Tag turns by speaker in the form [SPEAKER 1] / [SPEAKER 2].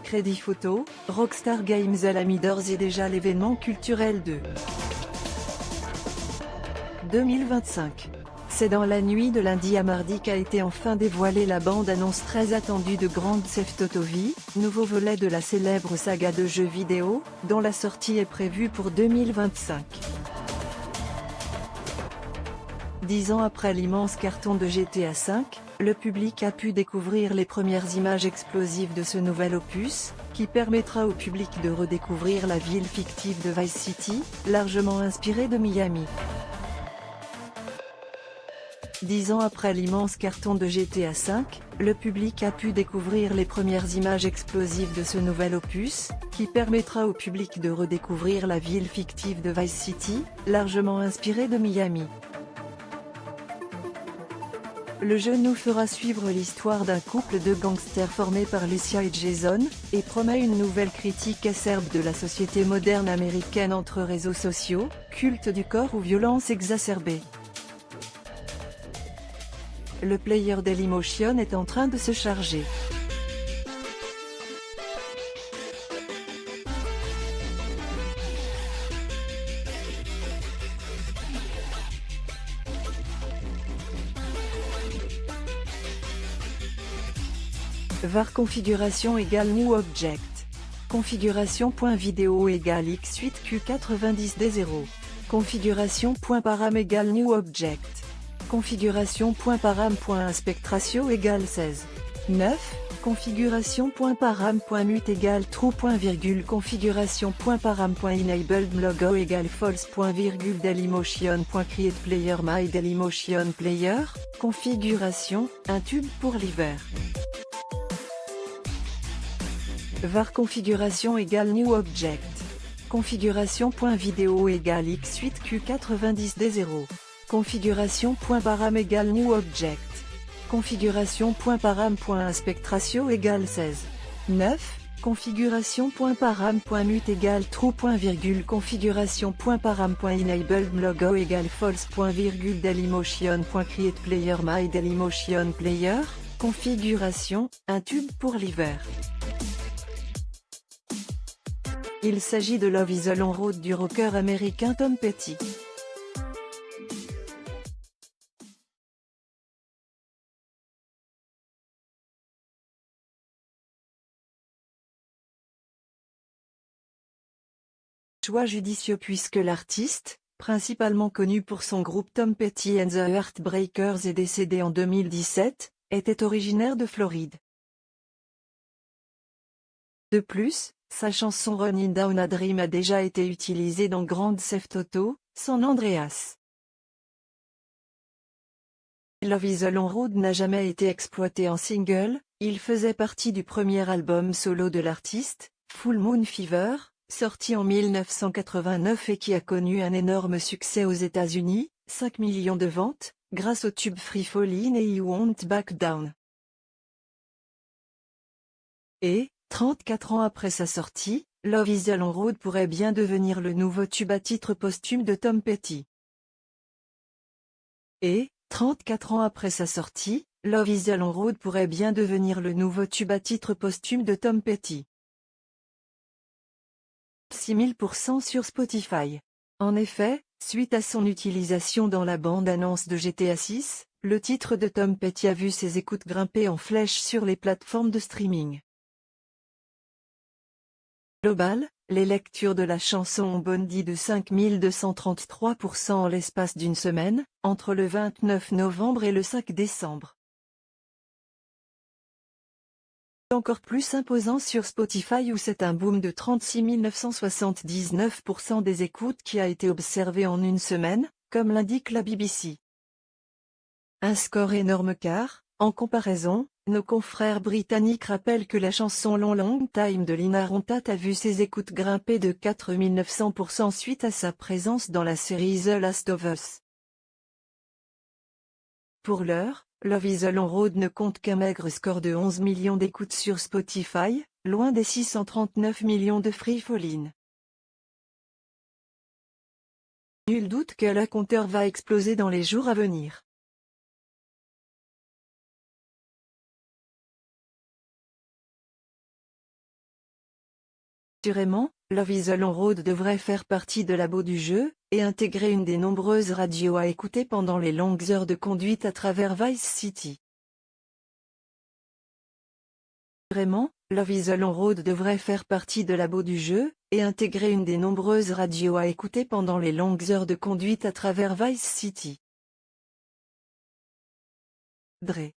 [SPEAKER 1] Crédit Photo, Rockstar Games a mis d'ores et déjà l'événement culturel de 2025. C'est dans la nuit de lundi à mardi qu'a été enfin dévoilée la bande-annonce très attendue de Grand Theft Auto V, nouveau volet de la célèbre saga de jeux vidéo, dont la sortie est prévue pour 2025. 10 ans après l'immense carton de GTA V, le public a pu découvrir les premières images explosives de ce nouvel opus, qui permettra au public de redécouvrir la ville fictive de Vice City, largement inspirée de Miami. 10 ans après l'immense carton de GTA V, le public a pu découvrir les premières images explosives de ce nouvel opus, qui permettra au public de redécouvrir la ville fictive de Vice City, largement inspirée de Miami. Le jeu nous fera suivre l'histoire d'un couple de gangsters formé par Lucia et Jason, et promet une nouvelle critique acerbe de la société moderne américaine entre réseaux sociaux, culte du corps ou violence exacerbée. Le player Dailymotion est en train de se charger. var configuration égale new object. Configuration.video égale x8q90d0. Configuration.param égale new object. Configuration.param.inspectratio égale 16. 9. Configuration.param.mute égale true. Configuration.param.enabled logo égale false. Dailymotion.create player my Dailymotion player. Configuration, un tube pour l'hiver. var configuration égale new object. Configuration.video égale x8q90d0. Configuration.param égale new object. Configuration.param.inspectratio égale 16. 9. Configuration.param.mute égale true. Configuration.param.enabled logo égale false. Dailymotion.create player my Dailymotion player. Configuration, un tube pour l'hiver. Il s'agit de Love is a Long Road du rocker américain Tom Petty. Choix judicieux puisque l'artiste, principalement connu pour son groupe Tom Petty and the Heartbreakers et décédé en 2017, était originaire de Floride. De plus, sa chanson Running Down a Dream a déjà été utilisée dans Grand Theft Auto, San Andreas. Love is a Long Road n'a jamais été exploité en single, il faisait partie du premier album solo de l'artiste, Full Moon Fever, sorti en 1989 et qui a connu un énorme succès aux États-Unis, 5 millions de ventes, grâce au tube Free Fallin' et You Won't Back Down. Et, 34 ans après sa sortie, Love is a Long Road pourrait bien devenir le nouveau tube à titre posthume de Tom Petty. Et, 34 ans après sa sortie, Love is a Long Road pourrait bien devenir le nouveau tube à titre posthume de Tom Petty. 6000% sur Spotify. En effet, suite à son utilisation dans la bande-annonce de GTA VI, le titre de Tom Petty a vu ses écoutes grimper en flèche sur les plateformes de streaming. Global, les lectures de la chanson ont bondi de 5233% en l'espace d'une semaine, entre le 29 novembre et le 5 décembre. Encore plus imposant sur Spotify où c'est un boom de 36 979% des écoutes qui a été observé en une semaine, comme l'indique la BBC. Un score énorme car, en comparaison, nos confrères britanniques rappellent que la chanson Long Time de Lina Rontat a vu ses écoutes grimper de 4900% suite à sa présence dans la série The Last of Us. Pour l'heure, Love is a Long Road ne compte qu'un maigre score de 11 millions d'écoutes sur Spotify, loin des 639 millions de Free Fallin'. Nul doute que le compteur va exploser dans les jours à venir. Assurément, Love is a Long Road devrait faire partie de la beau du jeu, et intégrer une des nombreuses radios à écouter pendant les longues heures de conduite à travers Vice City. Assurément, Love is a Long Road devrait faire partie de la beau du jeu, et intégrer une des nombreuses radios à écouter pendant les longues heures de conduite à travers Vice City. Dre.